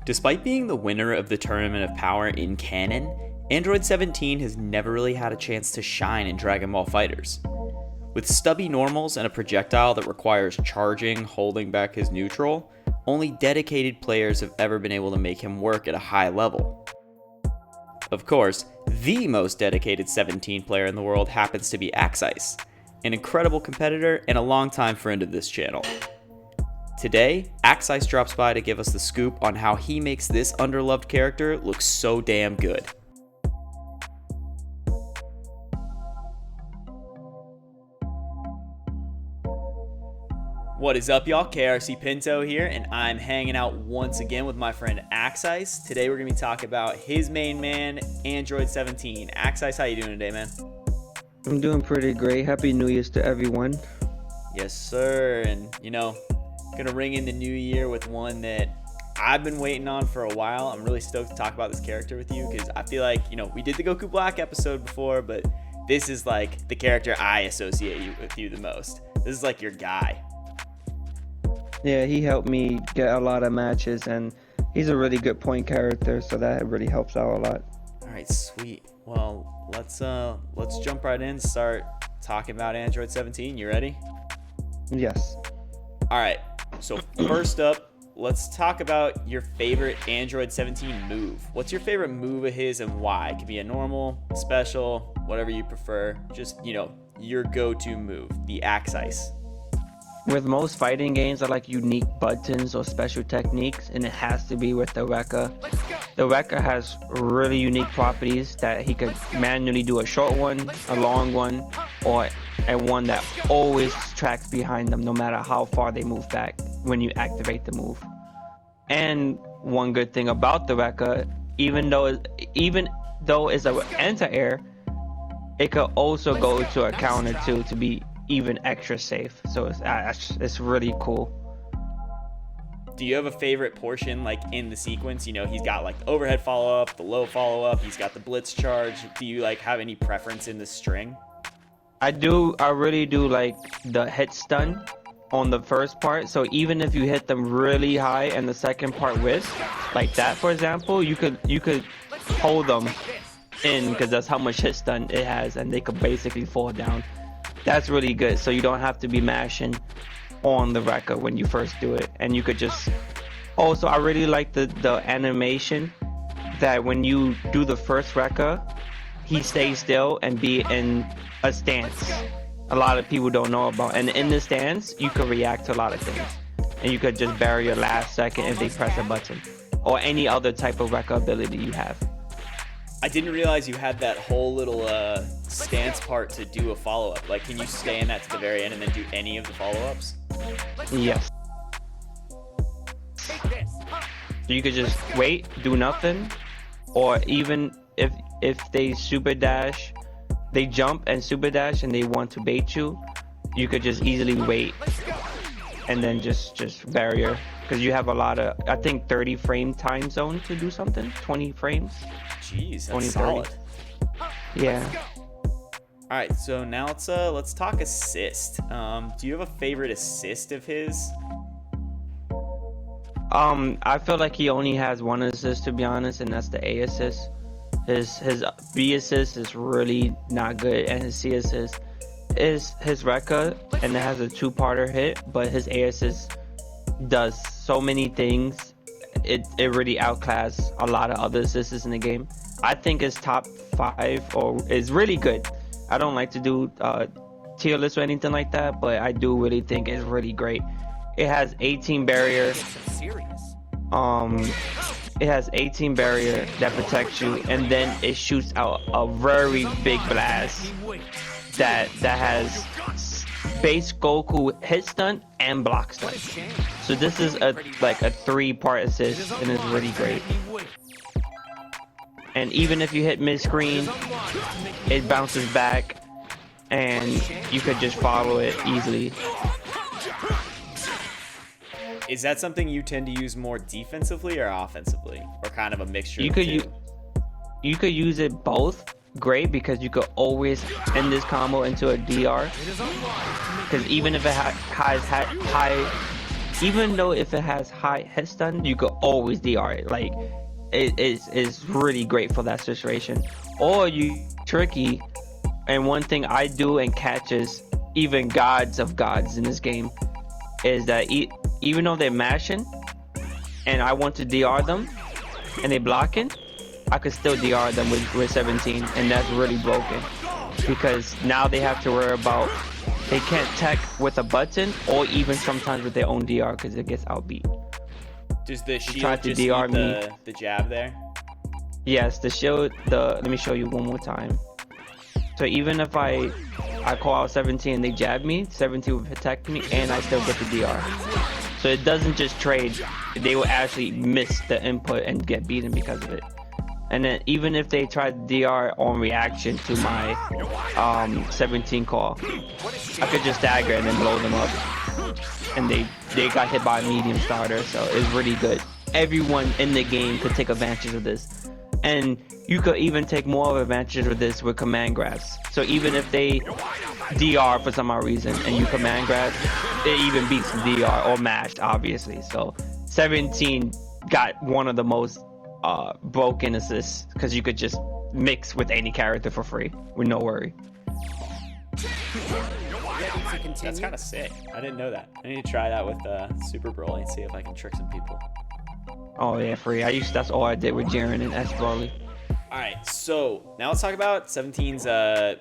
Despite being the winner of the Tournament of Power in canon, Android 17 has never really had a chance to shine in Dragon Ball FighterZ. With stubby normals and a projectile that requires charging, holding back his neutral, only dedicated players have ever been able to make him work at a high level. Of course, the most dedicated 17 player in the world happens to be Axeice, an incredible competitor and a longtime friend of this channel. Today, Axeice drops by to give us the scoop on how he makes this underloved character look so damn good. What is up, y'all? KRCPinto here, and I'm hanging out once again with my friend Axeice. Today we're going to be talking about his main man, Android 17. Axeice, how you doing today, man? I'm doing pretty great. Happy New Year's to everyone. Yes, sir. And, gonna ring in the new year with one that I've been waiting on for a while. I'm really stoked to talk about this character with you because I feel like, we did the Goku Black episode before, but this is like the character I associate with you the most. This is like your guy. Yeah, he helped me get a lot of matches, and he's a really good point character, so that really helps out a lot. All right, sweet. Well, let's jump right in, start talking about Android 17. You ready? Yes. All right. So first up, let's talk about your favorite Android 17 move. What's your favorite move of his and why? It could be a normal, special, whatever you prefer. Just, your go-to move, the Axeice. With most fighting games, I like unique buttons or special techniques, and it has to be with the Rekka. The Rekka has really unique properties that he could manually do a short one, a long one, or a one that always tracks behind them no matter how far they move back when you activate the move. And one good thing about the Rekka, even though it's an anti-air, it could also go to a counter too to be even extra safe, so it's really cool. Do you have a favorite portion like in the sequence? He's got like the overhead follow-up, the low follow-up, he's got the blitz charge. Do you like have any preference in the string? I really do like the hit stun on the first part, so even if you hit them really high and the second part whiffs, like that for example, you could hold them in because that's how much hit stun it has, and they could basically fall down. That's really good, so you don't have to be mashing on the Rekka when you first do it, and you could just also I really like the animation that when you do the first Rekka, he stays still and be in a stance. A lot of people don't know about, and in the stance you could react to a lot of things, and you could just bury your last second if they press a button or any other type of Rekka ability you have. I didn't realize you had that whole little stance part to do a follow-up. Like, can you stay in that to the very end and then do any of the follow-ups? Yes. So you could just wait, do nothing, or even if they super dash, they jump and super dash and they want to bait you, you could just easily wait and then just barrier, because you have a lot of, I think 30 frame time zone to do something, 20 frames. Jeez, that's 20, solid. 30. Yeah. All right, so now let's talk assist. Do you have a favorite assist of his? I feel like he only has one assist, to be honest, and that's the A assist. His B assist is really not good, and his C assist is his Rekka, and it has a two-parter hit, but his A assist does so many things. It really outclasses a lot of other assists in the game. I think his top 5 is really good. I don't like to do tier lists or anything like that, but I do really think it's really great. It has 18 barrier. It has 18 barrier that protects you, and then it shoots out a very big blast that has base Goku hit stun and block stun. So this is a 3-part assist, and it's really great. And even if you hit mid-screen, it bounces back, and you could just follow it easily. Is that something you tend to use more defensively or offensively, or kind of a mixture? You could use it both. Great, because you could always end this combo into a DR. Because even if it has high even though if it has high hit stun, you could always DR it. Like it is really great for that situation. Or you tricky, and one thing I do and catches even gods of gods in this game is that even though they're mashing and I want to DR them and they blocking, I could still DR them with 17, and that's really broken because now they have to worry about they can't tech with a button or even sometimes with their own DR because it gets outbeat. Does the shield tried to just DR eat me. the jab there? Yes, the shield. Let me show you one more time. So even if I call out 17 and they jab me, 17 will protect me and I still get the DR. So it doesn't just trade, they will actually miss the input and get beaten because of it. And then even if they try to DR on reaction to my 17 call, I could just stagger and then blow them up. And they got hit by a medium starter, so it's really good. Everyone in the game could take advantage of this. And you could even take more of advantage of this with command grabs. So even if they DR for some odd reason and you command grab, it even beats DR or mashed, obviously. So 17 got one of the most broken assists because you could just mix with any character for free with no worry. That's kind of sick. I didn't know that. I need to try that with Super Broly and see if I can trick some people. Oh yeah, free. That's all I did with Jiren and S Broly. Alright, so now let's talk about 17's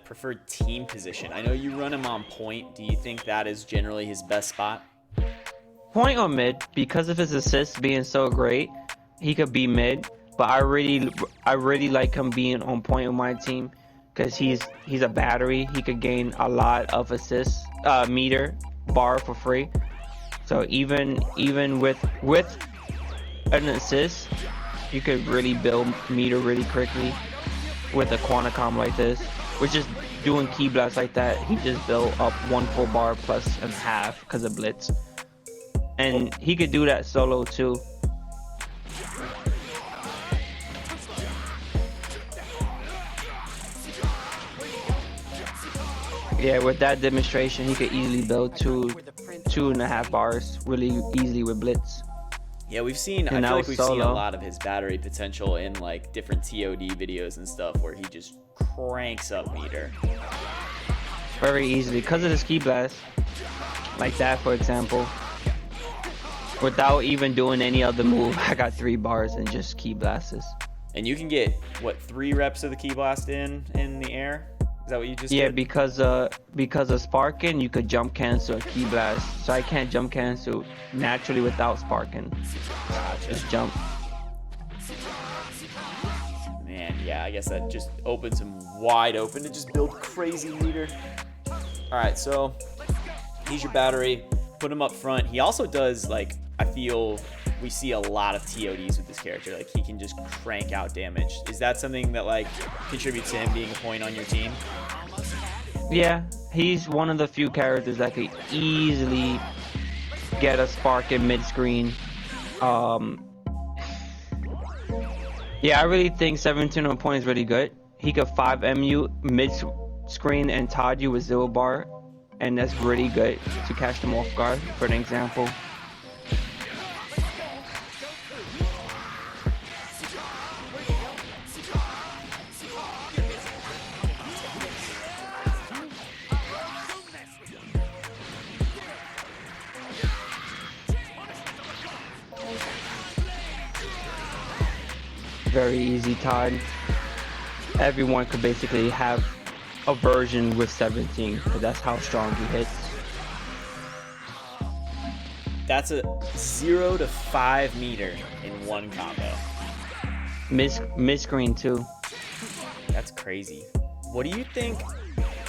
preferred team position. I know you run him on point. Do you think that is generally his best spot? Point or mid, because of his assists being so great, he could be mid. But I really like him being on point with my team because he's a battery. He could gain a lot of assists, meter bar for free. So even with an assist, you could really build meter really quickly with a Quanticom like this. Which is doing key blasts like that, he just built up 1 full bar plus a half because of blitz. And he could do that solo too. Yeah, with that demonstration, he could easily build 2.5 bars really easily with blitz. Yeah, I feel like we've seen a lot of his battery potential in like different TOD videos and stuff where he just cranks up meter. Very easily, because of the ski blast. Like that, for example. Without even doing any other move, I got 3 bars and just key blasts. And you can get, what, 3 reps of the key blast in the air? Is that what you just did? Yeah, because of sparking, you could jump cancel a key blast. So I can't jump cancel naturally without sparking. Gotcha. Just jump. Man, yeah, I guess that just opens him wide open to just build crazy meter. Alright, so he's your battery. Put him up front. He also does, like, I feel we see a lot of TODs with this character. Like, he can just crank out damage. Is that something that, like, contributes to him being a point on your team? Yeah, he's one of the few characters that could easily get a spark in mid-screen. Yeah, I really think 17 on point is really good. He could 5MU mid-screen and Todd you with 0 bar. And that's really good to catch them off guard, for an example. Very easy, Todd. Everyone could basically have a version with 17 because that's how strong he hits. That's a 0 to 5 meter in 1 combo. Mid-screen too. That's crazy. What do you think?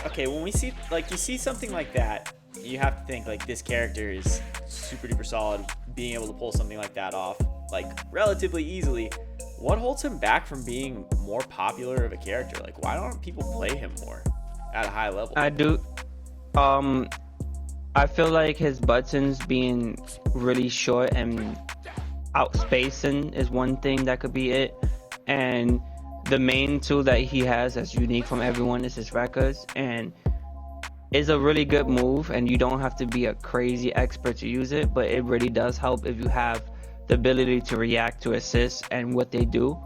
Okay, when we see, like, you see something like that, you have to think, like, this character is super duper solid, being able to pull something like that off, like, relatively easily. What holds him back from being more popular of a character? Like, why don't people play him more at a high level? I do. I feel like his buttons being really short and outspacing is one thing that could be it. And the main tool that he has that's unique from everyone is his records. And is a really good move, and you don't have to be a crazy expert to use it, but it really does help if you have the ability to react to assists and what they do.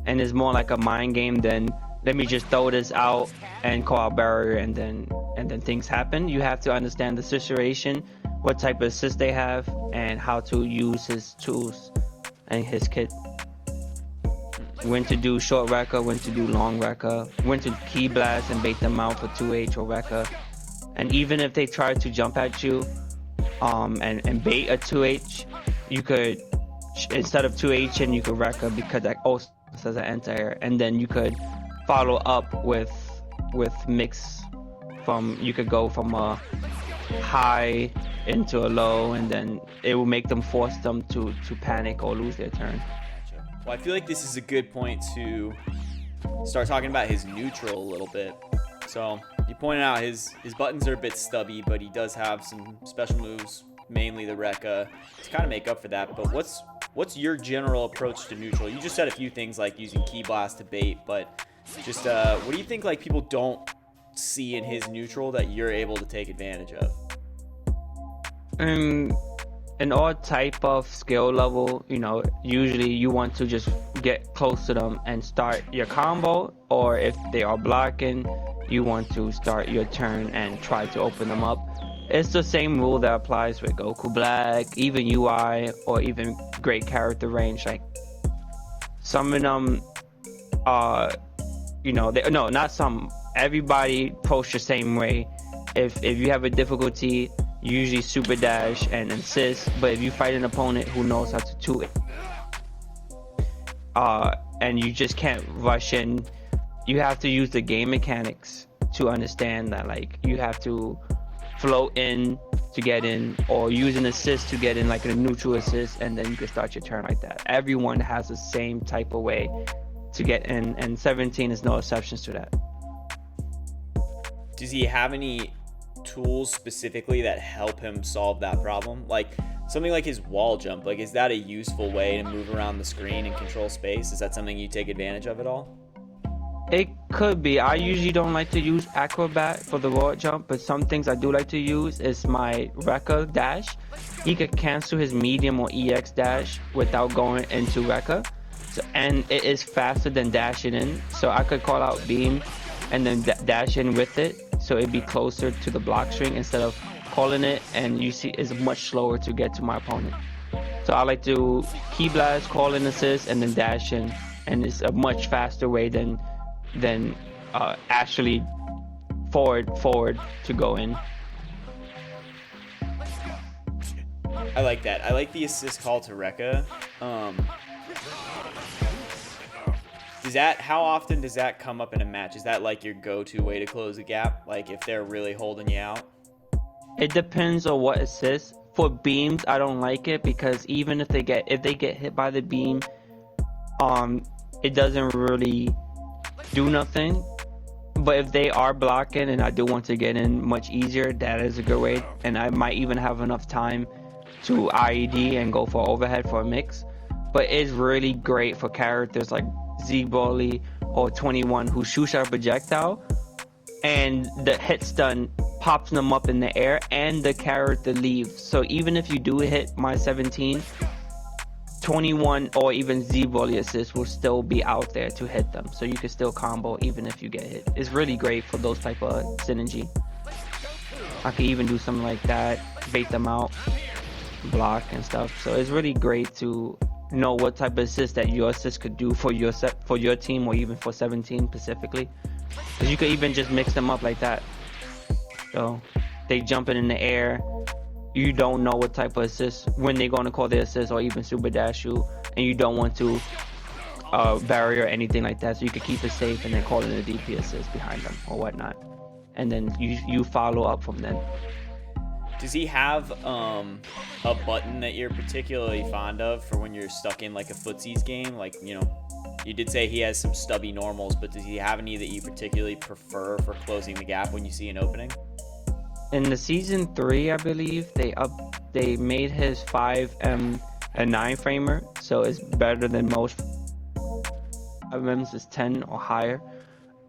And it's more like a mind game than let me just throw this out and call out barrier and then things happen. You have to understand the situation, what type of assist they have, and how to use his tools and his kit. When to do short Rekka, when to do long Rekka, when to key blast and bait them out for 2H or Rekka. And even if they try to jump at you and bait a 2H, you could, instead of 2H, and you could Rekka because that also says an anti-air. And then you could follow up with mix you could go from a high into a low, and then it will make them force them to panic or lose their turn. Well, I feel like this is a good point to start talking about his neutral a little bit. So you pointed out his buttons are a bit stubby, but he does have some special moves, mainly the Rekka, to kind of make up for that. But what's your general approach to neutral? You just said a few things like using Key Blast to bait, but just what do you think like people don't see in his neutral that you're able to take advantage of? In all type of skill level, usually you want to just get close to them and start your combo, or if they are blocking, you want to start your turn and try to open them up. It's the same rule that applies with Goku Black, even UI, or even great character range. Like some of them not some, everybody approach the same way. If you have a difficulty, usually super dash and assist, but if you fight an opponent who knows how to 2 and you just can't rush in, you have to use the game mechanics to understand that, like, you have to float in to get in, or use an assist to get in, like a neutral assist, and then you can start your turn like that. Everyone has the same type of way to get in, and 17 is no exceptions to that. Does he have any tools specifically that help him solve that problem? Like something like his wall jump, like is that a useful way to move around the screen and control space? Is that something you take advantage of at all? It could be. I usually don't like to use acrobat for the wall jump, but some things I do like to use is my Rekka dash. He could cancel his medium or EX dash without going into Rekka, and it is faster than dashing in, so I could call out beam and then dash in with it, so it'd be closer to the block string instead of calling it, and you see it's much slower to get to my opponent. So I like to key blast, call in assist, and then dash in, and it's a much faster way than actually forward to go in. I like that. I like the assist call to Rekka. How often does that come up in a match? Is that like your go-to way to close a gap? Like if they're really holding you out? It depends on what assist. For beams, I don't like it because even if they get hit by the beam, it doesn't really do nothing. But if they are blocking and I do want to get in much easier, that is a good way. And I might even have enough time to IED and go for overhead for a mix. But it's really great for characters like Z-Broly or 21 who shoot a projectile and the hit stun pops them up in the air and the character leaves. So even if you do hit my 17, 21 or even Z-Broly assist will still be out there to hit them, so you can still combo even if you get hit. It's really great for those type of synergy. I could even do something like that, bait them out, block and stuff. So it's really great to know what type of assist that your assist could do for your team, or even for 17 specifically, because you could even just mix them up like that. So they jumping in the air, you don't know what type of assist, when they're going to call their assist or even super dash you, and you don't want to barrier or anything like that, so you could keep it safe and then call in a DP assist behind them or whatnot, and then you follow up from then. Does he have a button that you're particularly fond of for when you're stuck in like a footsies game? Like, you did say he has some stubby normals, but does he have any that you particularly prefer for closing the gap when you see an opening? In the season 3, I believe they made his 5M a 9 framer, so it's better than most. 5Ms is 10 or higher.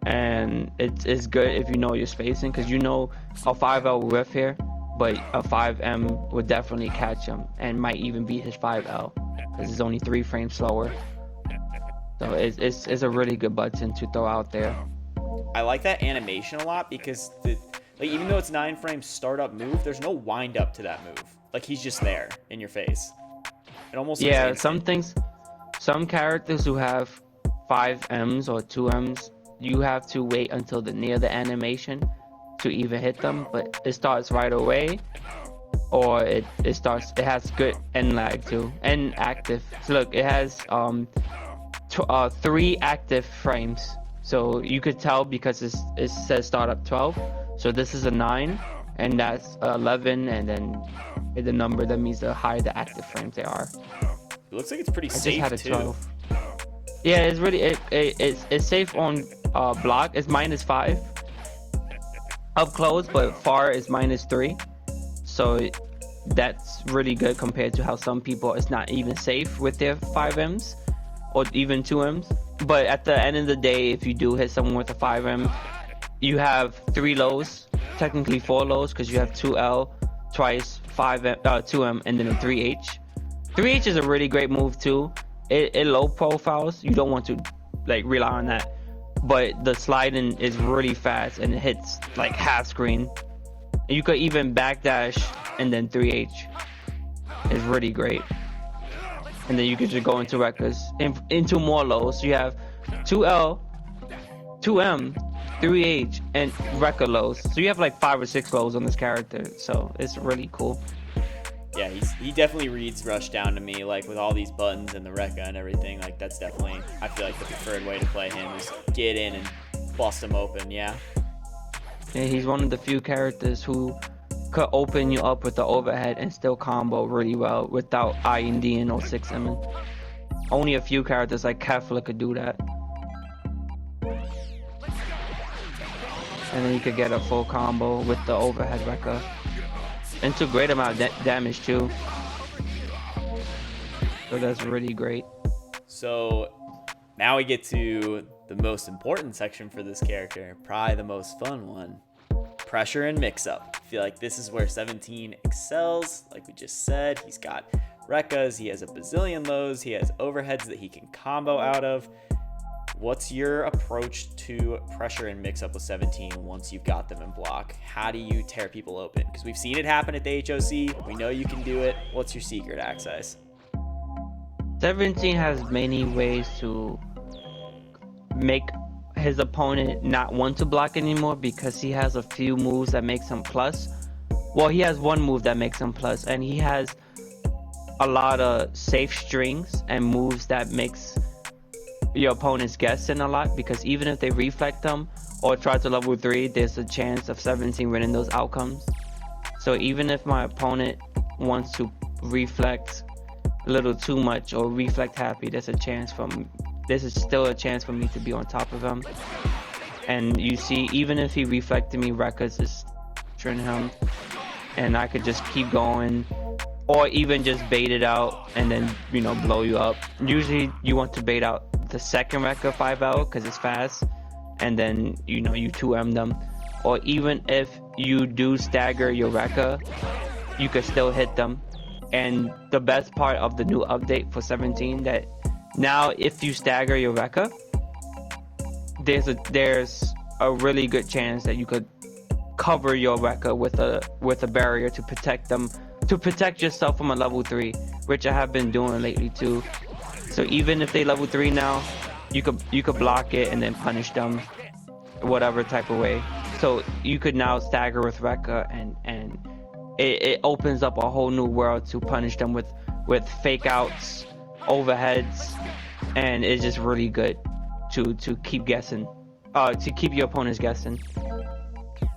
and it's good if you know your spacing, because you know a 5L will whiff here, but a 5M would definitely catch him and might even beat his 5L because it's only 3 frames slower. So it's a really good button to throw out there. I like that animation a lot because even though it's 9 frames startup move, there's no wind up to that move. Like, he's just there in your face. It almost looks instant. Some characters who have 5Ms or 2Ms, you have to wait until near the animation to even hit them, but it starts right away, or it has good end lag too, and active. So look, it has 3 active frames, so you could tell because it says startup 12, so this is a 9, and that's 11, and then the number that means the higher the active frames they are. It looks like it's pretty safe too. 12. Yeah, it's really it's safe on block. It's -5 up close, but far is -3. So that's really good compared to how some people it's not even safe with their 5Ms or even 2Ms. But at the end of the day, if you do hit someone with a 5M, you have 3 lows, technically 4 lows, because you have 2L, twice 2M, and then a 3H. 3H is a really great move too. It low profiles. You don't want to like rely on that, but the sliding is really fast and it hits like half screen. You could even backdash and then 3H is really great. And then you could just go into records into more lows. So you have 2L, 2M, 3H, and record lows. So you have like 5 or 6 lows on this character. So it's really cool. Yeah, he definitely reads Rush down to me, like with all these buttons and the Rekka and everything. Like, that's definitely, I feel like the preferred way to play him is get in and bust him open. Yeah. Yeah, he's one of the few characters who could open you up with the overhead and still combo really well without IND or 6M. Only a few characters like Kefla could do that. And then you could get a full combo with the overhead Rekka. Into great amount of damage too. So that's really great. So now we get to the most important section for this character, probably the most fun one. Pressure and mix-up. I feel like this is where 17 excels. Like we just said, he's got Rekkas, he has a bazillion lows, he has overheads that he can combo out of. What's your approach to pressure and mix-up with 17 once you've got them in block? How do you tear people open? Because we've seen it happen at the HOC. We know you can do it. What's your secret, Axeice? 17 has many ways to make his opponent not want to block anymore, because he has a few moves that makes him plus. Well, he has one move that makes him plus, and he has a lot of safe strings and moves that makes your opponent's guessing a lot, because even if they reflect them or try to level 3, there's a chance of 17 winning those outcomes. So even if my opponent wants to reflect a little too much or reflect happy, there's still a chance for me to be on top of him. And you see, even if he reflected me, Rekkas is trying him, and I could just keep going, or even just bait it out and then, blow you up. Usually you want to bait out the second Rekka 5L because it's fast, and then you 2M them. Or even if you do stagger your Rekka, you could still hit them. And the best part of the new update for 17, that now if you stagger your Rekka, there's a really good chance that you could cover your Rekka with a barrier to protect them, to protect yourself from a level 3, which I have been doing lately too. So even if they level 3 now, you could block it and then punish them whatever type of way. So you could now stagger with Rekka, and it opens up a whole new world to punish them with fake outs, overheads, and it's just really good to keep guessing, to keep your opponents guessing.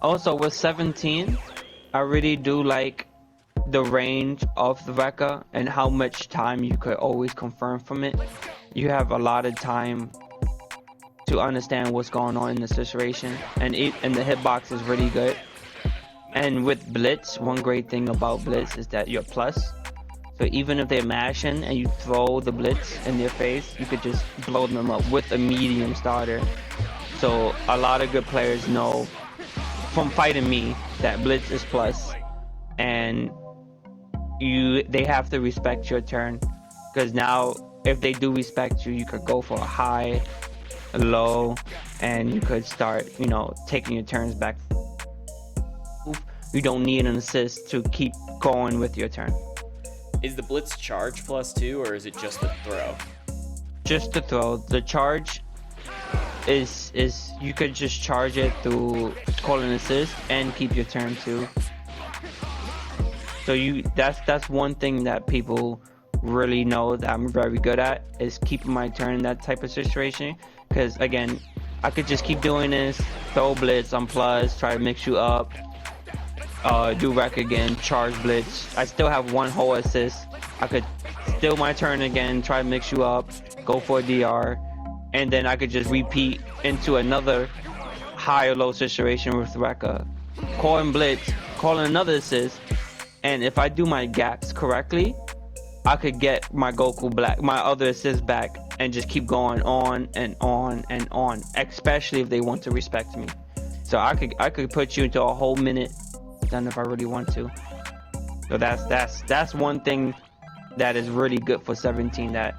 Also with 17, I really do like the range of the Rekka and how much time you could always confirm from it. You have a lot of time to understand what's going on in the situation, and the hitbox is really good. And with Blitz, one great thing about Blitz is that you're plus. So even if they're mashing and you throw the Blitz in their face, you could just blow them up with a medium starter. So a lot of good players know from fighting me that Blitz is plus, and they have to respect your turn, because now if they do respect you, you could go for a high, a low, and you could start, you know, taking your turns back. You don't need an assist to keep going with your turn. Is the Blitz charge plus 2, or is it just the throw? Just the throw. The charge is you could just charge it through call an assist and keep your turn too. So that's one thing that people really know that I'm very good at, is keeping my turn in that type of situation. Because again, I could just keep doing this, throw Blitz on plus, try to mix you up, do wreck again, charge Blitz. I still have one whole assist. I could steal my turn again, try to mix you up, go for a DR, and then I could just repeat into another high or low situation with Rekka. Calling Blitz, calling another assist, and if I do my gaps correctly, I could get my Goku Black, my other assist back, and just keep going on and on and on, especially if they want to respect me. So I could put you into a whole minute done if I really want to. So that's one thing that is really good for 17 that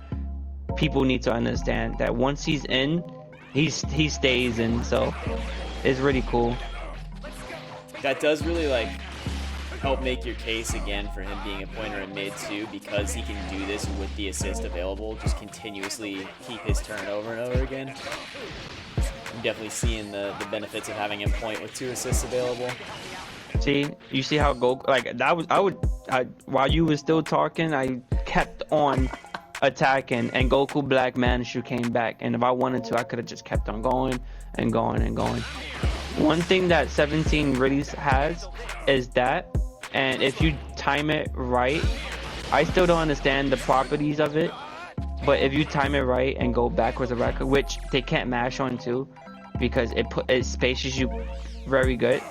people need to understand, that once he's in, he stays in. So it's really cool. That does really like help make your case again for him being a pointer in mid too, because he can do this with the assist available, just continuously keep his turn over and over again. I'm definitely seeing the benefits of having him point with 2 assists available. See, you see how Goku, like that was, while you were still talking, I kept on attacking, and Goku Black Manchu came back, and if I wanted to, I could have just kept on going and going and going. One thing that 17 really has is that, and if you time it right, I still don't understand the properties of it, but if you time it right and go backwards a record, which they can't mash on too, because it spaces you very good,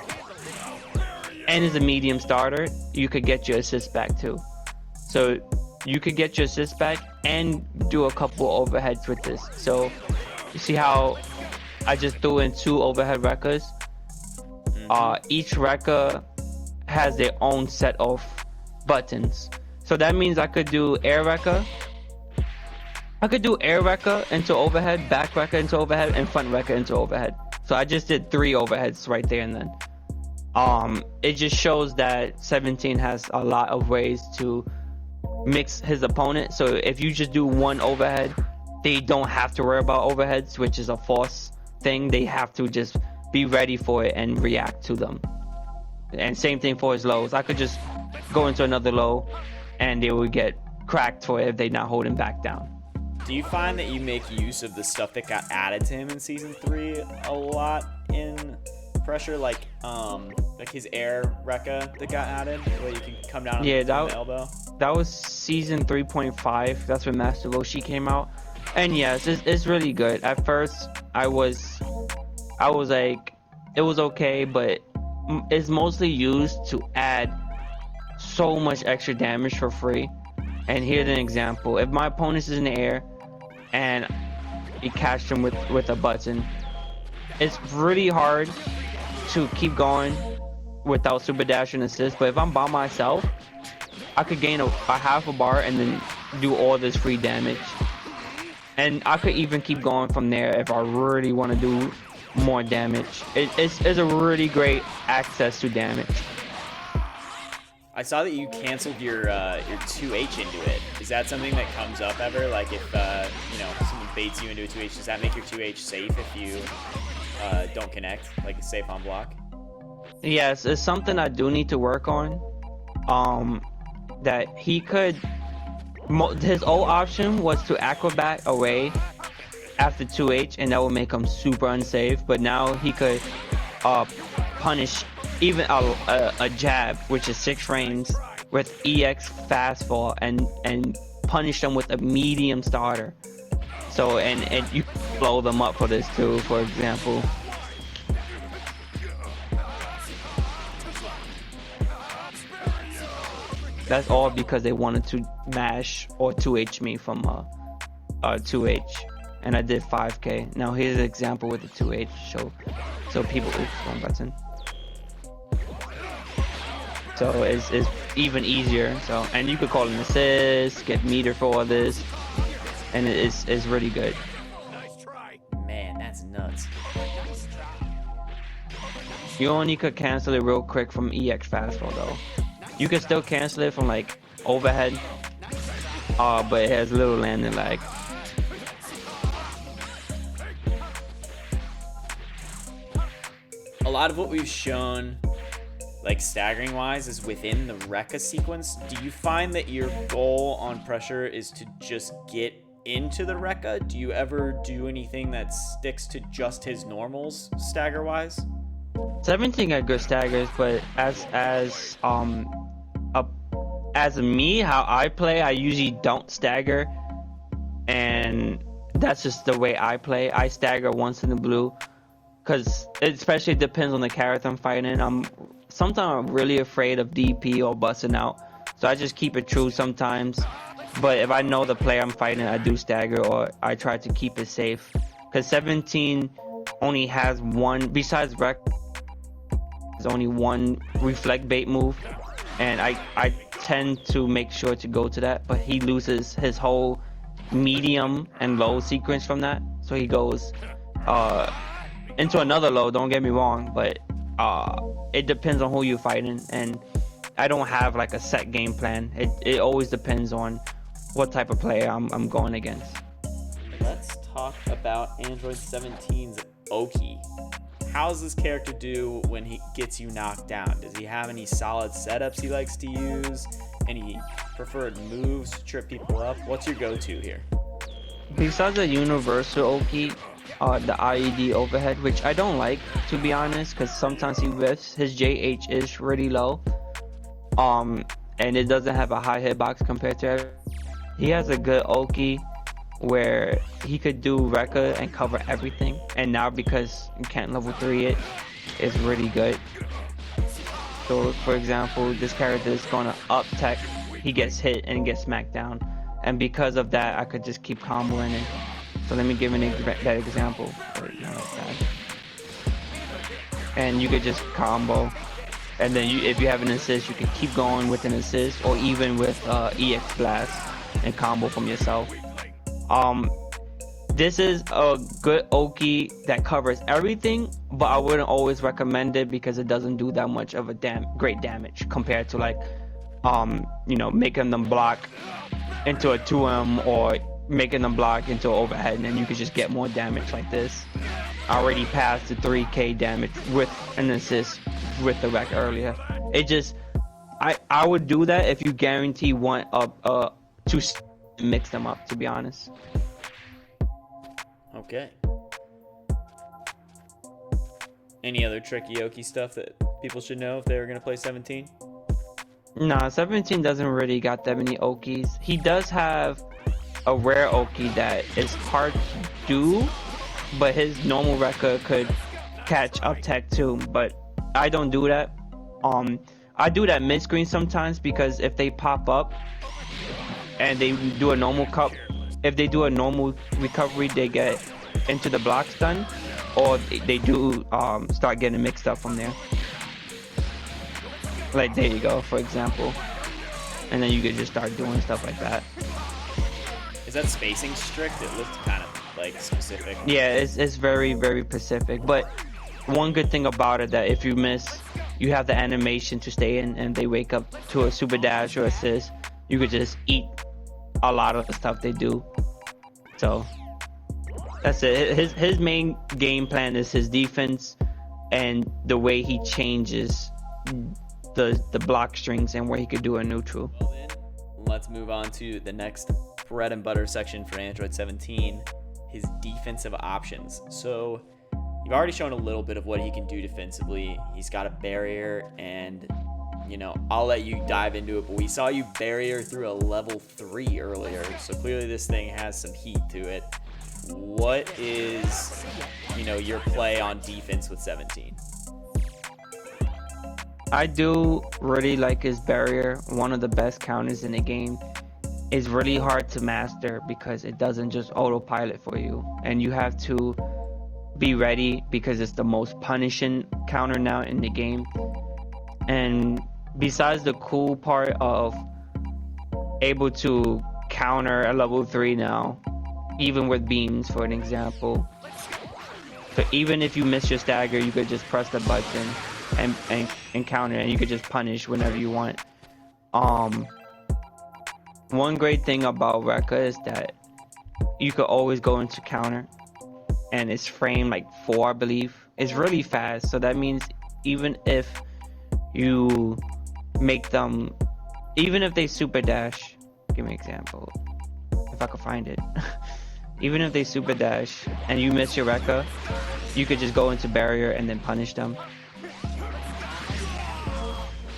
and is a medium starter, you could get your assist back too. So you could get your assist back and do a couple overheads with this. So you see how I just threw in 2 overhead records? Each record has their own set of buttons. So that means I could do air record. I could do air record into overhead, back record into overhead, and front record into overhead. So I just did 3 overheads right there and then. It just shows that 17 has a lot of ways to mix his opponent. So if you just do 1 overhead, they don't have to worry about overheads, which is a false thing. They have to just be ready for it and react to them. And same thing for his lows. I could just go into another low and they would get cracked for it if they're not holding back down. Do you find that you make use of the stuff that got added to him in season 3 a lot in pressure, like his air Rekka that got added, where you can come down on the elbow? That was season 3.5. That's when Master Roshi came out, and yes, it's really good. At first, I was like, it was okay, but it's mostly used to add so much extra damage for free. And here's an example: if my opponent is in the air and you catch them with a button, it's really hard to keep going without super dash and assist. But if I'm by myself, I could gain a half a bar and then do all this free damage, and I could even keep going from there if I really want to do more damage. It's a really great access to damage. I saw that you canceled your 2H into it. Is that something that comes up ever? Like if someone baits you into a 2H, does that make your 2H safe if you don't connect, like it's safe on block? Yes, it's something I do need to work on. That he could, his old option was to acrobat away after 2H, and that would make him super unsafe. But now he could punish even a jab, which is 6 frames, with EX fastfall, and punish them with a medium starter. So and you blow them up for this too, for example. That's all because they wanted to mash or 2H me from 2H. and I did 5K. Now here's an example with the 2H, so people, oops, wrong button. So it's even easier. So, and you could call an assist, get meter for all this, and it's really good. Man, that's nuts. You only could cancel it real quick from EX fastball though. You can still cancel it from like overhead, but it has little landing lag. A lot of what we've shown, like staggering wise, is within the Rekka sequence. Do you find that your goal on pressure is to just get into the Rekka? Do you ever do anything that sticks to just his normals stagger wise? 17 got good staggers, but as me, how I play, I usually don't stagger, and that's just the way I play. I stagger once in the blue, because it especially depends on the character I'm fighting. Sometimes I'm really afraid of DP or busting out, so I just keep it true sometimes. But if I know the player I'm fighting, I do stagger, or I try to keep it safe, because 17 only has one, besides Rec, there's only one reflect bait move, and I tend to make sure to go to that, but he loses his whole medium and low sequence from that, so he goes into another low, don't get me wrong, but it depends on who you're fighting, and I don't have like a set game plan. It always depends on what type of player I'm going against. Let's talk about Android 17's Oki. How does this character do when he gets you knocked down? Does he have any solid setups he likes to use? Any preferred moves to trip people up? What's your go-to here? Besides the universal Oki, the IED overhead, which I don't like, to be honest, because sometimes he whiffs. His JH is really low, and it doesn't have a high hitbox compared to everything. He has a good Oki where he could do Rekka and cover everything, and now because you can't level 3 it, it's really good. So for example, this character is going to up tech, he gets hit and gets smacked down, and because of that I could just keep comboing it. So let me give that example. And you could just combo, and then if you have an assist, you can keep going with an assist, or even with EX blast and combo from yourself. This is a good Oki that covers everything, but I wouldn't always recommend it because it doesn't do that much of a great damage compared to like making them block into a 2M, or making them block into an overhead, and then you could just get more damage like this. I already passed the 3k damage with an assist with the wreck earlier. It just, I would do that if you guarantee one to mix them up, to be honest. Okay. Any other tricky Oki stuff that people should know if they were going to play 17? Nah, 17 doesn't really got that many Okis. He does have a rare Oki that is hard to do, but his normal Rekka could catch up tech too, but I don't do that. I do that mid screen sometimes, because if they pop up and they do a normal cup, if they do a normal recovery, they get into the block stun, or they do start getting mixed up from there. Like there you go, for example, and then you could just start doing stuff like that. Is that spacing strict? It looks kind of like specific. Yeah, it's very, very specific, but one good thing about it, that if you miss, you have the animation to stay in, and they wake up to a super dash or assist, you could just eat a lot of the stuff they do. So that's it. His main game plan is his defense and the way he changes the block strings and where he could do a neutral. Well, then, let's move on to the next bread and butter section for Android 17, his defensive options. So you've already shown a little bit of what he can do defensively. He's got a barrier, and I'll let you dive into it, but we saw you barrier through a level 3 earlier, so clearly this thing has some heat to it. What is your play on defense with 17? I do really like his barrier, one of the best counters in the game. is really hard to master because it doesn't just autopilot for you, and you have to be ready because it's the most punishing counter now in the game. And besides the cool part of able to counter a level 3 now, even with beams, for an example. So even if you miss your stagger, you could just press the button and counter, and you could just punish whenever you want. One great thing about Rekka is that you could always go into counter, and it's frame like 4, I believe. It's really fast, so that means even if you make them, even if they super dash, give me an example, if I could find it. Even if they super dash and you miss your Rekka, you could just go into barrier and then punish them.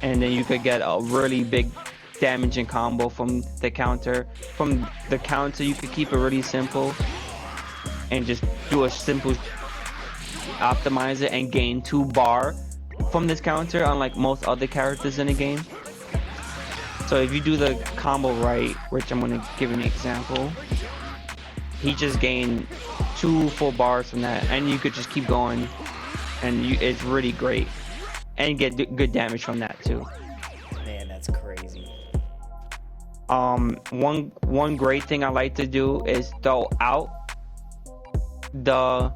And then you could get a really big damaging combo from the counter. From the counter, you could keep it really simple and just do a simple optimizer and gain 2 bar from this counter, unlike most other characters in the game. So if you do the combo right, which I'm gonna give an example, he just gained 2 full bars from that, and you could just keep going, and it's really great, and you get good damage from that too. Man, that's crazy. One great thing I like to do is throw out the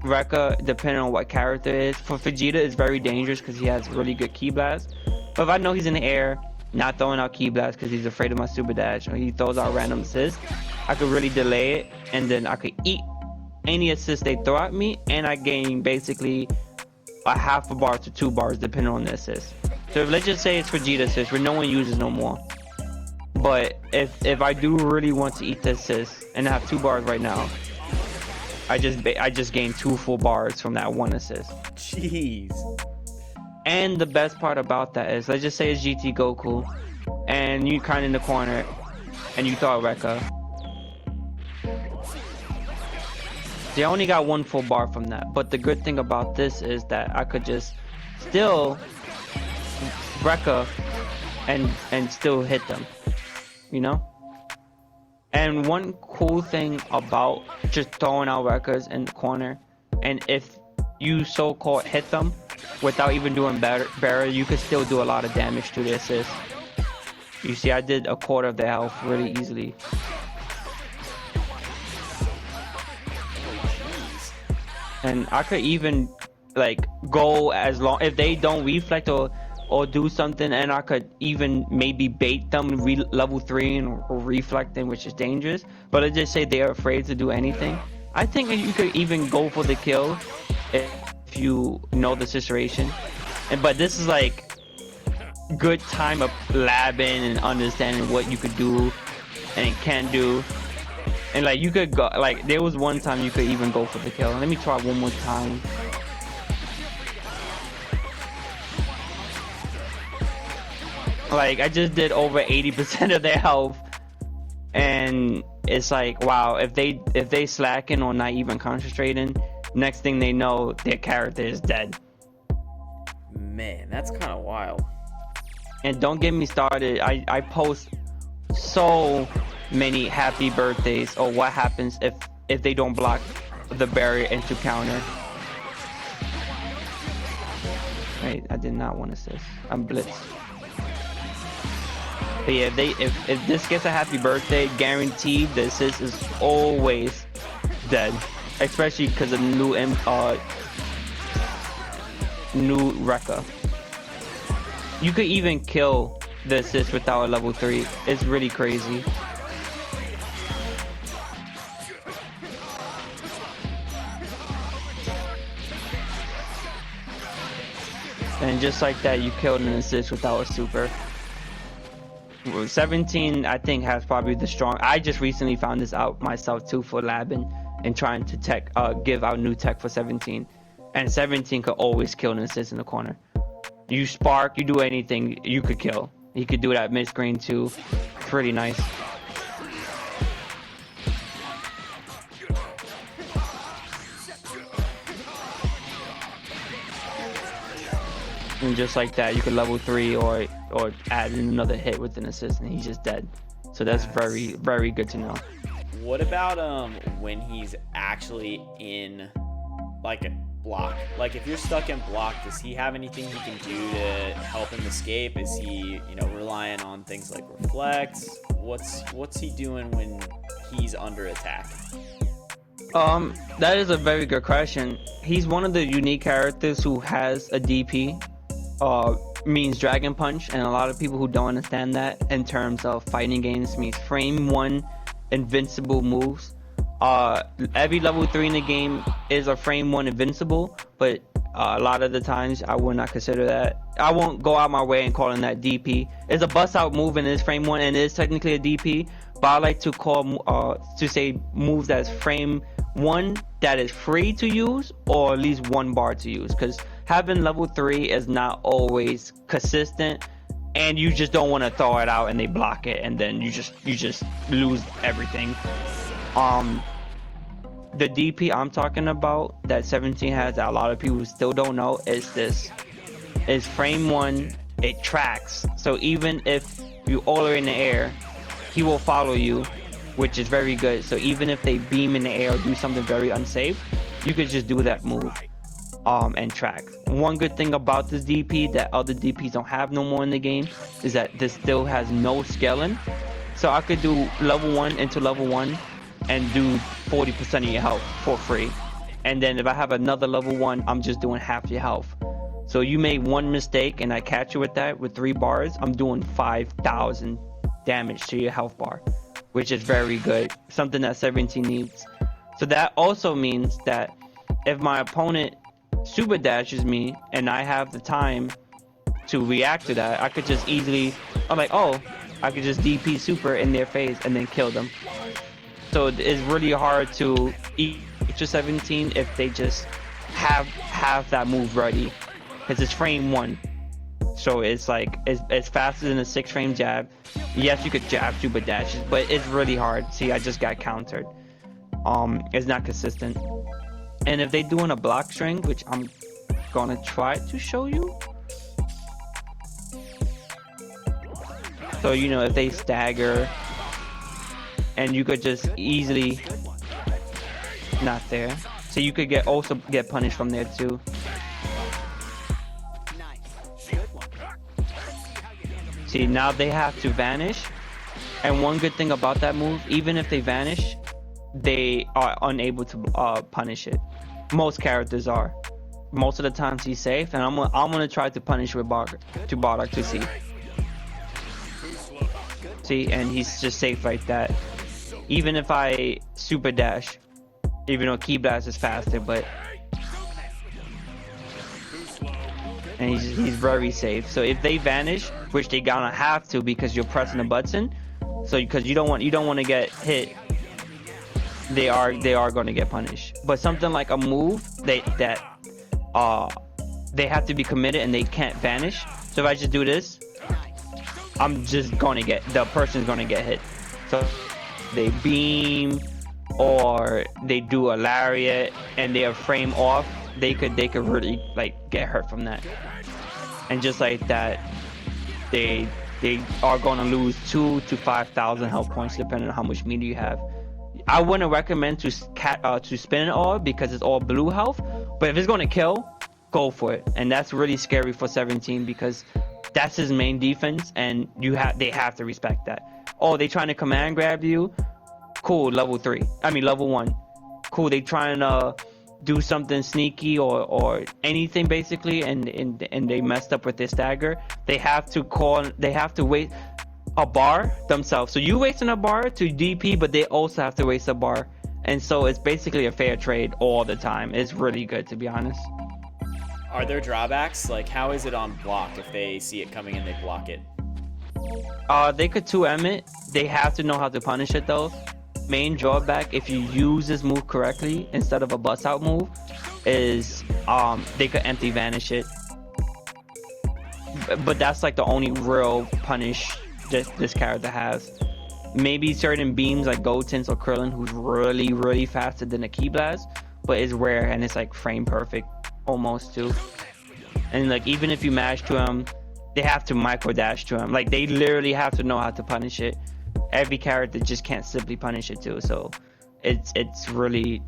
Rekka depending on what character it is. For Vegeta, it's very dangerous because he has really good Ki Blast. But if I know he's in the air, not throwing out Ki Blast because he's afraid of my super dash, or he throws out random assist, I could really delay it, and then I could eat any assist they throw at me, and I gain basically a half a bar to 2 bars depending on the assist. So if, let's just say it's Vegeta assist where no one uses no more, but if I do really want to eat the assist and I have 2 bars right now, I just gain 2 full bars from that 1 assist. Jeez. And the best part about that is, let's just say it's GT Goku, and you kind of in the corner, and you throw a Rekka. They only got 1 full bar from that, but the good thing about this is that I could just still Rekka and still hit them, you know? And one cool thing about just throwing out Rekkas in the corner, and if you so-called hit them without even doing barrier, you could still do a lot of damage to the assist. You see, I did a quarter of the health really easily. And I could even like go as long if they don't reflect or do something, and I could even maybe bait them level 3 or reflecting, which is dangerous. But let's just say they're afraid to do anything. I think you could even go for the kill if you know the situation. But this is like good time of labbing and understanding what you could do and can't do. And like you could go, like there was one time you could even go for the kill. Let me try one more time. Like I just did over 80% of their health, and it's like, wow, if they slacking or not even concentrating, next thing they know, their character is dead. Man, that's kind of wild. And don't get me started, I post so many happy birthdays or what happens if they don't block the barrier into counter. Wait, I did not want to assist. I'm blitzed. But yeah, if this gets a happy birthday, guaranteed the assist is always dead, especially because of new Rekka. You could even kill the assist without a level 3. It's really crazy. And just like that, you killed an assist without a super. 17, I think, has probably the strong. I just recently found this out myself too for labbing and trying to give out new tech for 17. And 17 could always kill an assist in the corner. You spark, you do anything, you could kill. You could do that mid screen too. It's really nice. And just like that, you could level 3 or add in another hit with an assist, and he's just dead. So that's very, very good to know. What about when he's actually in like a block? Like if you're stuck in block, does he have anything he can do to help him escape? Is he, relying on things like reflex? What's he doing when he's under attack? That is a very good question. He's one of the unique characters who has a DP, means Dragon Punch, and a lot of people who don't understand that in terms of fighting games means frame 1 invincible moves. Every level 3 in the game is a frame 1 invincible, but a lot of the times I would not consider that. I won't go out my way and calling that DP. It's a bust out move and it's frame 1 and it is technically a DP, but I like to call to say moves that's frame 1 that is free to use, or at least 1 bar to use, because having level 3 is not always consistent, and you just don't want to throw it out and they block it and then you just lose everything. The DP I'm talking about that 17 has that a lot of people still don't know is frame 1. It tracks, so even if you all are in the air, he will follow you, which is very good. So even if they beam in the air or do something very unsafe, you could just do that move and track. One good thing about this DP that other DPs don't have no more in the game is that this still has no scaling. So I could do level 1 into level 1 and do 40% of your health for free, and then if I have another level 1, I'm just doing half your health. So you made one mistake and I catch you with that with 3 bars, I'm doing 5,000 damage to your health bar, which is very good, something that 17 needs. So that also means that if my opponent super dashes me and I have the time to react to that, I could just easily, I could just DP super in their face and then kill them. So it's really hard to eat your 17 if they just have that move ready, because it's frame 1. So it's like it's faster than a 6 frame jab. Yes, you could jab super dashes, but it's really hard. See, I just got countered. It's not consistent. And if they doing a block string, which I'm gonna try to show you. So if they stagger, and you could just easily not there, so you could also get punished from there too. See, now they have to vanish, and one good thing about that move, even if they vanish, they are unable to punish it. Most characters are. Most of the times he's safe, and I'm gonna try to punish with Bardock to see. See, and he's just safe like that. Even if I super dash, even though Ki Blast is faster, and he's very safe. So if they vanish, which they gonna have to because you're pressing the button, so because you don't want to get hit, they are going to get punished. But something like a move they have to be committed and they can't vanish. So if I just do this, I'm just going to get, the person's going to get hit. So they beam or they do a lariat and they are frame off, they could really get hurt from that. And just like that, they are going to lose 2,000 to 5,000 health points depending on how much meter you have. I wouldn't recommend to spin it all because it's all blue health, but if it's going to kill, go for it. And that's really scary for 17 because that's his main defense, and they have to respect that. Oh, they trying to command grab you? Cool, level 1. Cool, they trying to do something sneaky or anything basically, and they messed up with their stagger. They have to wait a bar themselves. So you wasting a bar to DP, but they also have to waste a bar. And so it's basically a fair trade all the time. It's really good, to be honest. Are there drawbacks? Like, how is it on block if they see it coming and they block it? They could 2M it. They have to know how to punish it though. Main drawback, if you use this move correctly instead of a bust out move, is they could empty vanish it. But that's like the only real punish this character has. Maybe certain beams like Goten's or Krillin, who's really faster than a Ki Blast, but it's rare and it's like frame perfect almost too. And like even if you mash to him, they have to micro dash to him. Like they literally have to know how to punish it. every character just can't simply punish it too. So it's really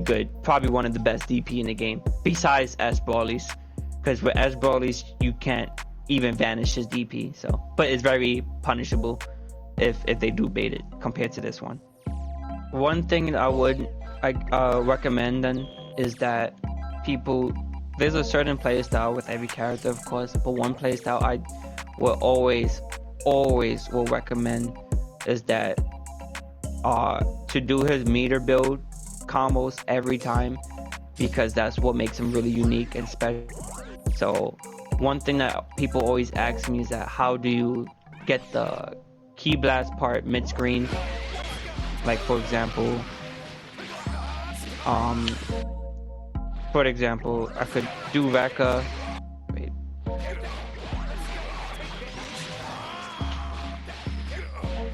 good. Probably one of the best DP in the game besides S Brawlies, because with S Brawlies you can't even banish his DP. So, but it's very punishable if they do bait it compared to this one. One thing I would recommend then is that there's a certain playstyle with every character, of course, but one playstyle I will always will recommend is that to do his meter build combos every time, because that's what makes him really unique and special. So one thing that people always ask me is that how do you get the key blast part mid-screen? Like for example, I could do Rekka. Wait.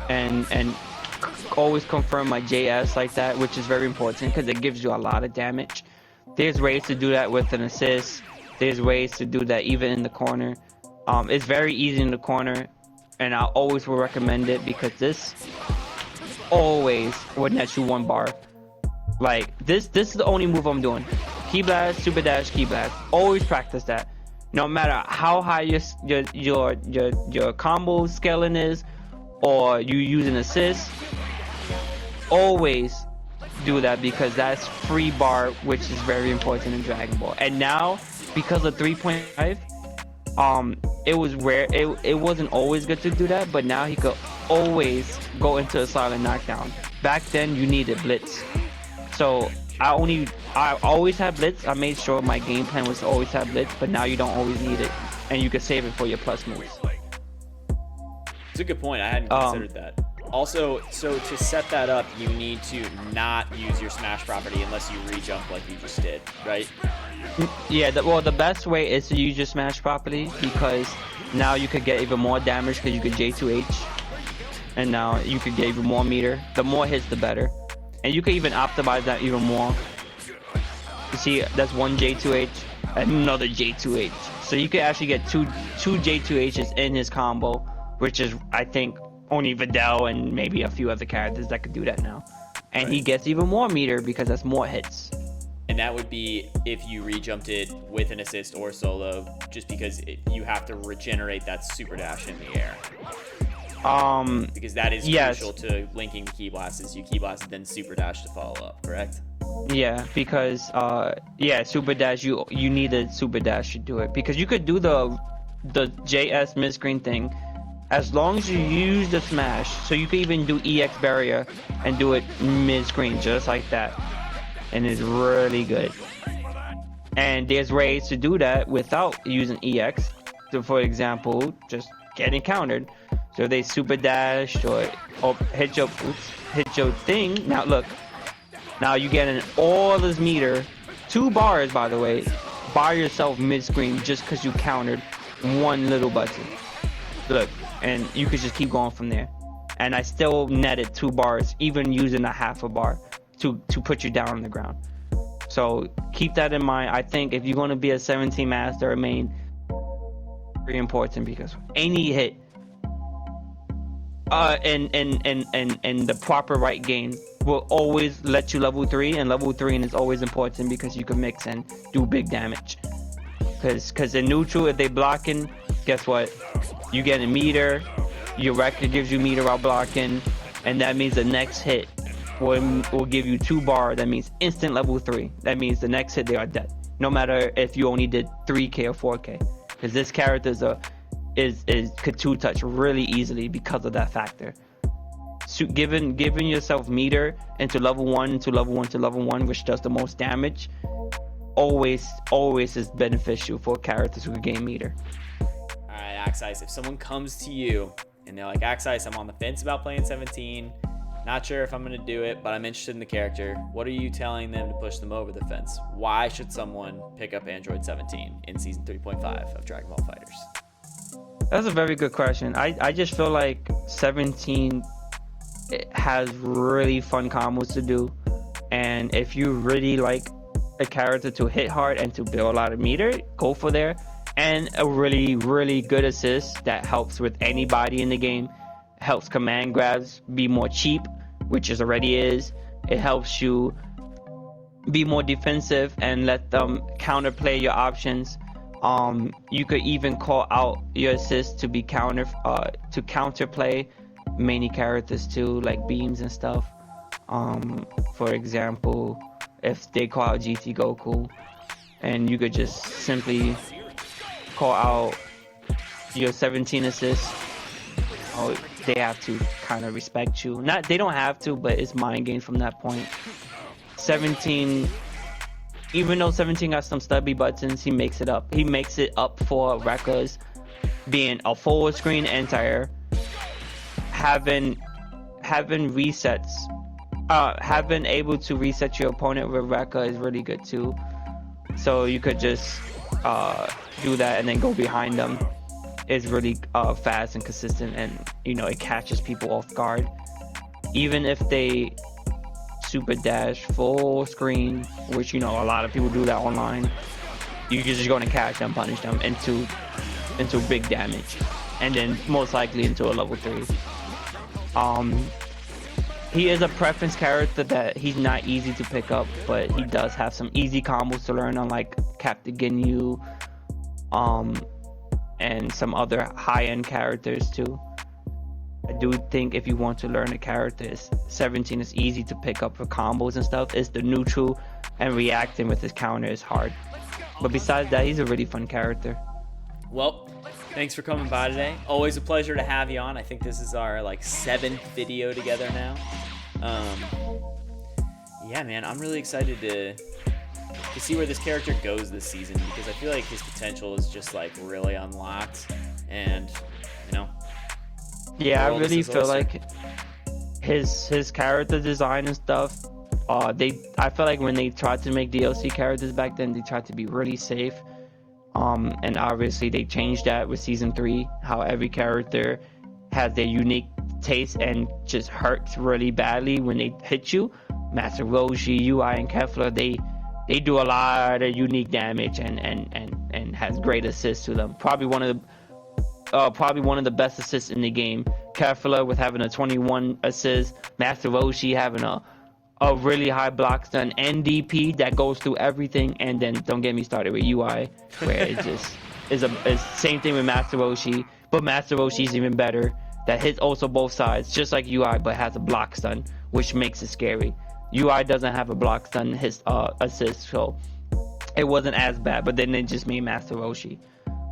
And always confirm my JS like that, which is very important because it gives you a lot of damage. There's ways to do that with an assist. There's ways to do that even in the corner. It's very easy in the corner, and I always will recommend it because this always would net you 1 bar. Like this is the only move I'm doing. Key blast, super dash, key blast. Always practice that. No matter how high your combo scaling is, or you use an assist, always do that because that's free bar, which is very important in Dragon Ball. And now, because of 3.5, it was rare. It wasn't always good to do that, but now he could always go into a silent knockdown. Back then, you needed blitz. So I always had blitz. I made sure my game plan was to always have blitz, but now you don't always need it, and you can save it for your plus moves. It's a good point. I hadn't considered that. Also, so to set that up, you need to not use your smash property unless you re-jump like you just did, right? Yeah, the best way is to use your smash property, because now you could get even more damage because you could J2H, and now you could get even more meter. The more hits, the better. And you could even optimize that even more. You see, that's one J2H, another J2H. So you could actually get two J2Hs in his combo, which is, I think, only Videl and maybe a few other characters that could do that now. And he gets even more meter because that's more hits. And that would be if you re-jumped it with an assist or solo, just because you have to regenerate that super dash in the air. Because that is crucial to linking the key blasts. Is you key blast then super dash to follow up, correct? Yeah, because super dash, you need a super dash to do it, because you could do the JS mid-screen thing as long as you use the smash. So you could even do EX barrier and do it mid-screen just like that, and it's really good. And there's ways to do that without using EX. So for example, just getting countered. So they super dash or hit your thing. Now look, now you get all this meter, 2 bars by the way, by yourself mid-screen just because you countered one little button. Look, and you could just keep going from there. And I still netted 2 bars, even using a half a bar to put you down on the ground. So keep that in mind. I think if you're going to be a 17 master or main, very important, because any hit in the proper right game will always let you level 3, and level 3 is always important because you can mix and do big damage. Because in neutral, if they blocking, guess what? You get a meter, your record gives you meter while blocking, and that means the next hit will give you 2 bar. That means instant level 3. That means the next hit they are dead, no matter if you only did 3k or 4k, because this character could 2-touch really easily because of that factor. So giving yourself meter into level 1 to level 1 to level 1, which does the most damage, always is beneficial for characters who can gain meter. Alright, Axeice, if someone comes to you and they're like, Axeice, I'm on the fence about playing 17, not sure if I'm going to do it, but I'm interested in the character, what are you telling them to push them over the fence? Why should someone pick up Android 17 in Season 3.5 of Dragon Ball FighterZ? That's a very good question. I just feel like 17 has really fun combos to do, and if you really like a character to hit hard and to build a lot of meter, go for there. And a really good assist that helps with anybody in the game helps command grabs be more cheap, which it already is. It helps you be more defensive and let them counterplay your options. You could even call out your assists to be counterplay many characters too, like beams and stuff. For example, if they call out GT Goku, and you could just simply call out your 17 assists. Oh, they have to kind of respect you. They don't have to, but it's mind games from that point. 17, even though 17 got some stubby buttons, he makes it up. He makes it up for records being a full screen anti-air, having resets, having able to reset your opponent with Rekka is really good too. So you could just do that and then go behind them. It's really fast and consistent, and it catches people off guard. Even if they super dash full screen, which a lot of people do that online, you're just going to catch them, punish them into big damage, and then most likely into a level 3. He is a preference character that he's not easy to pick up, but he does have some easy combos to learn on, like Captain Ginyu, and some other high-end characters too. I do think if you want to learn a character, 17 is easy to pick up for combos and stuff. It's the neutral, and reacting with his counter is hard. But besides that, he's a really fun character. Well, thanks for coming by today. Always a pleasure to have you on. I think this is our 7th video together now. Yeah, man, I'm really excited to see where this character goes this season, because I feel like his potential is just really unlocked, and yeah, I really feel like his character design and stuff, I feel like when they tried to make DLC characters back then, they tried to be really safe, and obviously they changed that with season 3, how every character has their unique taste and just hurts really badly when they hit you. Master Roshi, UI, and Kefla, they do a lot of unique damage and has great assists to them. Probably one of the best assists in the game. Kefla with having a 21 assist, Master Roshi having a really high block stun, NDP that goes through everything, and then don't get me started with UI, where it just is same thing with Master Roshi, but Master Roshi's even better. That hits also both sides, just like UI, but has a block stun, which makes it scary. UI doesn't have a block stun his assist, so it wasn't as bad, but then they just made Master Roshi.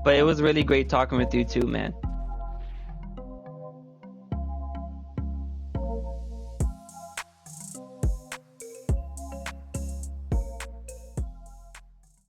But it was really great talking with you too, man.